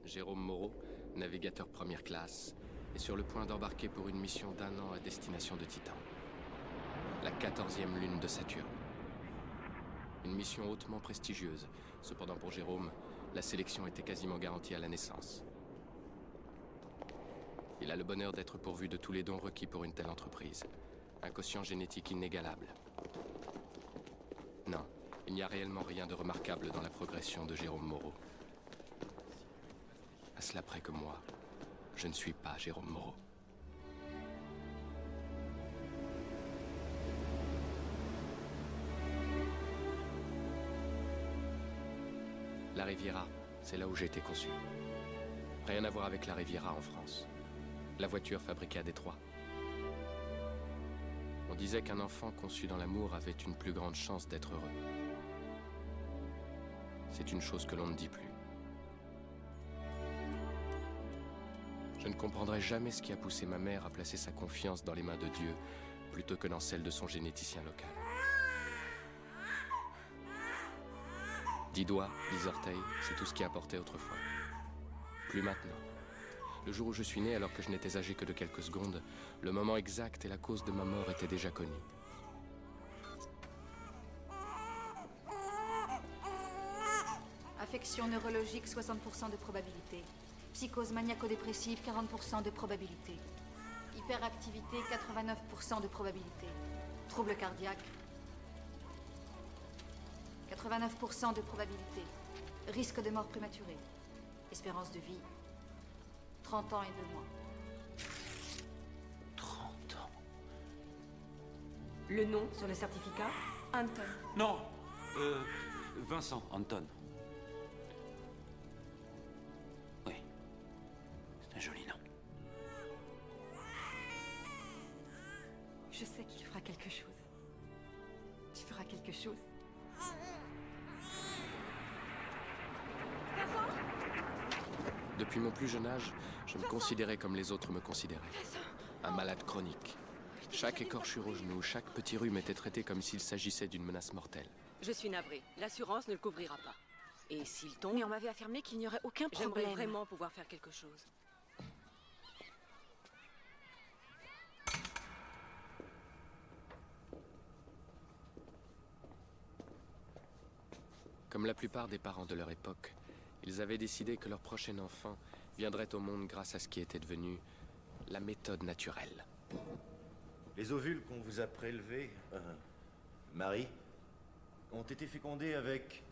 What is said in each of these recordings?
Jérôme Moreau, navigateur première classe, est sur le point d'embarquer pour une mission d'1 an à destination de Titan. La 14e lune de Saturne. Une mission hautement prestigieuse. Cependant pour Jérôme, la sélection était quasiment garantie à la naissance. Il a le bonheur d'être pourvu de tous les dons requis pour une telle entreprise. Un quotient génétique inégalable. Non, il n'y a réellement rien de remarquable dans la progression de Jérôme Moreau. À cela près que moi, je ne suis pas Jérôme Moreau. La Riviera, c'est là où j'ai été conçu. Rien à voir avec la Riviera en France. La voiture fabriquée à Détroit. On disait qu'un enfant conçu dans l'amour avait une plus grande chance d'être heureux. C'est une chose que l'on ne dit plus. Je ne comprendrai jamais ce qui a poussé ma mère à placer sa confiance dans les mains de Dieu plutôt que dans celle de son généticien local. 10 doigts, 10 orteils, c'est tout ce qui importait autrefois. Plus maintenant. Le jour où je suis né, alors que je n'étais âgé que de quelques secondes, le moment exact et la cause de ma mort étaient déjà connus. Affection neurologique, 60% de probabilité. Psychose maniaco-dépressive, 40% de probabilité. Hyperactivité, 89% de probabilité. Trouble cardiaque, 89% de probabilité. Risque de mort prématurée. Espérance de vie, 30 ans et 2 mois. 30 ans. Le nom sur le certificat? Anton. Non, Vincent, Anton. Oui, c'est un joli nom. Je sais qu'il fera quelque chose. Tu feras quelque chose. Depuis mon plus jeune âge, je me considérais comme les autres me considéraient. Un malade chronique. Chaque écorchure au genou, chaque petit rhume était traité comme s'il s'agissait d'une menace mortelle. Je suis navrée. L'assurance ne le couvrira pas. Et s'il tombe... Mais on m'avait affirmé qu'il n'y aurait aucun problème. J'aimerais vraiment pouvoir faire quelque chose. Comme la plupart des parents de leur époque, ils avaient décidé que leur prochain enfant viendrait au monde grâce à ce qui était devenu la méthode naturelle. Les ovules qu'on vous a prélevés, Marie, ont été fécondés avec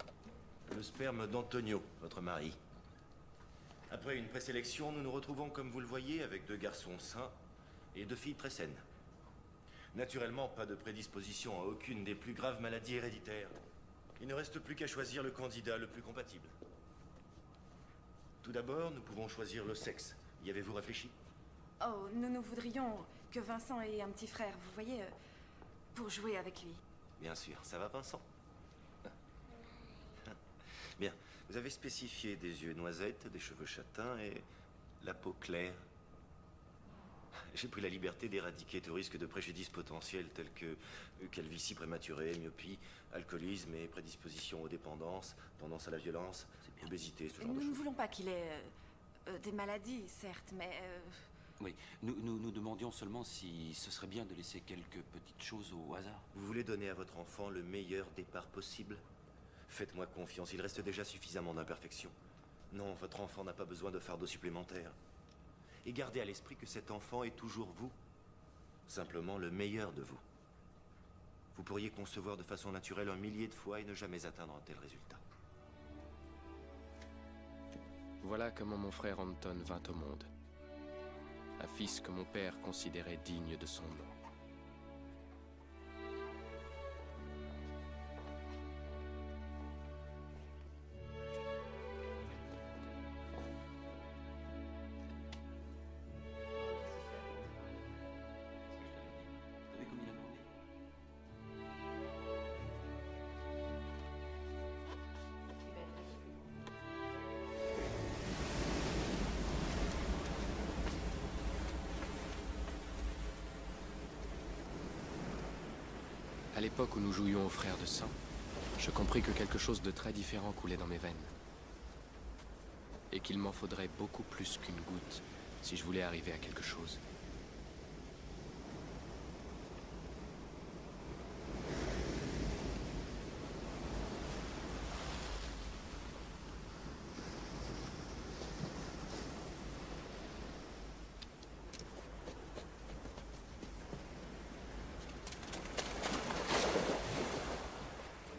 le sperme d'Antonio, votre mari. Après une présélection, nous nous retrouvons, comme vous le voyez, avec 2 garçons sains et 2 filles très saines. Naturellement, pas de prédisposition à aucune des plus graves maladies héréditaires. Il ne reste plus qu'à choisir le candidat le plus compatible. Tout d'abord, nous pouvons choisir le sexe. Y avez-vous réfléchi? Oh, nous voudrions que Vincent ait un petit frère, vous voyez, pour jouer avec lui. Bien sûr. Ça va, Vincent? Bien. Vous avez spécifié des yeux noisettes, des cheveux châtains et la peau claire. J'ai pris la liberté d'éradiquer tout risque de préjudice potentiel tels que calvitie prématurée, myopie, alcoolisme et prédisposition aux dépendances, tendance à la violence, obésité, ce genre de Nous ne choses. voulons pas qu'il ait des maladies, certes, mais... Oui, nous demandions seulement si ce serait bien de laisser quelques petites choses au hasard. Vous voulez donner à votre enfant le meilleur départ possible? Faites-moi confiance, il reste déjà suffisamment d'imperfections. Non, votre enfant n'a pas besoin de fardeau supplémentaire. Et gardez à l'esprit que cet enfant est toujours vous. Simplement le meilleur de vous. Vous pourriez concevoir de façon naturelle 1 millier de fois et ne jamais atteindre un tel résultat. Voilà comment mon frère Anton vint au monde. Un fils que mon père considérait digne de son nom. Vous savez combien il a demandé? À l'époque où nous jouions aux frères de sang, je compris que quelque chose de très différent coulait dans mes veines. Et qu'il m'en faudrait beaucoup plus qu'une goutte si je voulais arriver à quelque chose.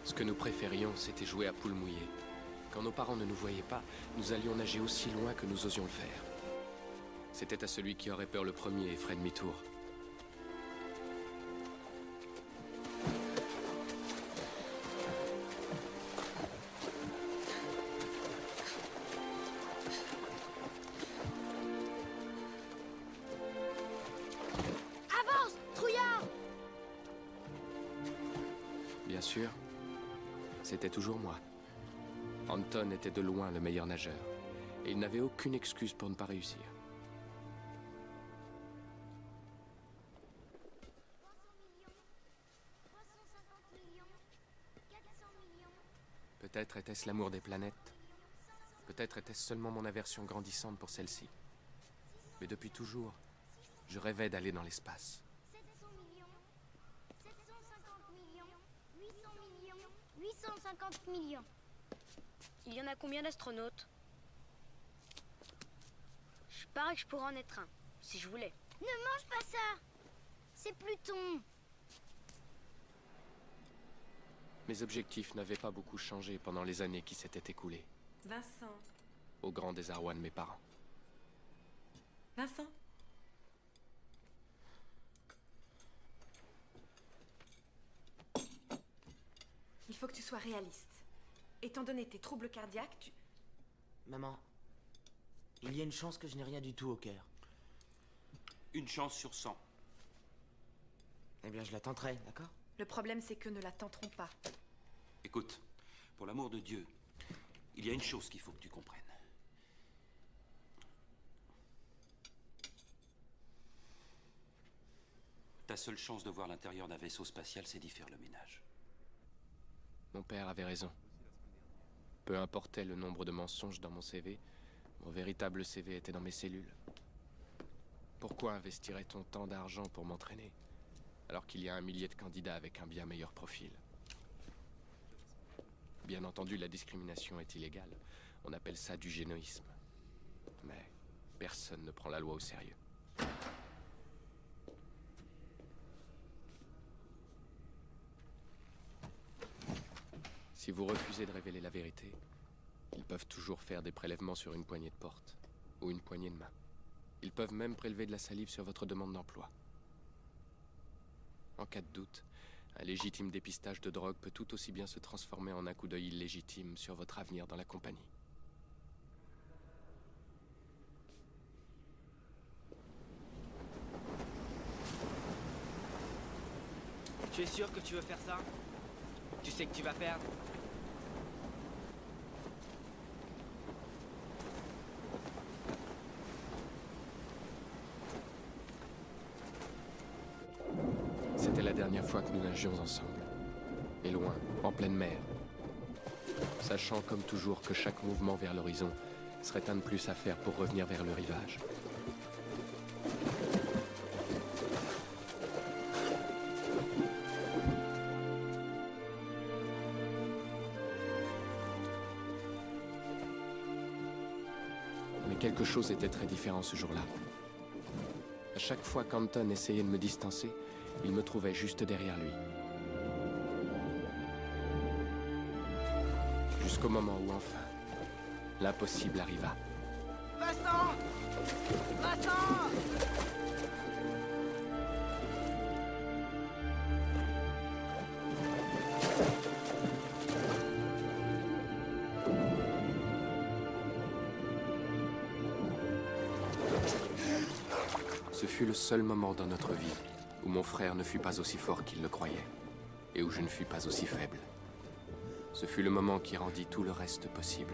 Ce que nous préférions, c'était jouer à poule mouillée. Quand nos parents ne nous voyaient pas, nous allions nager aussi loin que nous osions le faire. C'était à celui qui aurait peur le premier et ferait demi-tour. Avance, trouillard! Bien sûr, c'était toujours moi. Anton était de loin le meilleur nageur, et il n'avait aucune excuse pour ne pas réussir. 350 millions, 400 millions. Peut-être était-ce l'amour des planètes. Peut-être était-ce seulement mon aversion grandissante pour celle-ci. Mais depuis toujours, je rêvais d'aller dans l'espace. 700 millions, 750 millions, 800 millions, 850 millions. Il y en a combien d'astronautes? Je parie que je pourrais en être un, si je voulais. Ne mange pas ça! C'est Pluton. Mes objectifs n'avaient pas beaucoup changé pendant les années qui s'étaient écoulées, Vincent. au grand désarroi de mes parents. Vincent? Il faut que tu sois réaliste. Étant donné tes troubles cardiaques, tu... Maman, il y a une chance que je n'ai rien du tout au cœur. Une chance sur 100. Eh bien, je la tenterai, d'accord? Le problème, c'est que ne la tenteront pas. Écoute, pour l'amour de Dieu, il y a une chose qu'il faut que tu comprennes. Ta seule chance de voir l'intérieur d'un vaisseau spatial, c'est d'y faire le ménage. Mon père avait raison. Peu importait le nombre de mensonges dans mon CV, mon véritable CV était dans mes cellules. Pourquoi investirait-on tant d'argent pour m'entraîner, alors qu'il y a un millier de candidats avec un bien meilleur profil? Bien entendu, la discrimination est illégale. On appelle ça du génoïsme. Mais personne ne prend la loi au sérieux. Si vous refusez de révéler la vérité, ils peuvent toujours faire des prélèvements sur une poignée de porte ou une poignée de main. Ils peuvent même prélever de la salive sur votre demande d'emploi. En cas de doute, un légitime dépistage de drogue peut tout aussi bien se transformer en un coup d'œil illégitime sur votre avenir dans la compagnie. Tu es sûr que tu veux faire ça? Tu sais que tu vas perdre? C'était la dernière fois que nous nagions ensemble. Et loin, en pleine mer. Sachant comme toujours que chaque mouvement vers l'horizon serait un de plus à faire pour revenir vers le rivage. Mais quelque chose était très différent ce jour-là. À chaque fois qu'Anton essayait de me distancer, il me trouvait juste derrière lui. Jusqu'au moment où enfin, l'impossible arriva. Vincent! Vincent! Ce fut le seul moment dans notre vie où mon frère ne fut pas aussi fort qu'il le croyait, et où je ne fus pas aussi faible. Ce fut le moment qui rendit tout le reste possible.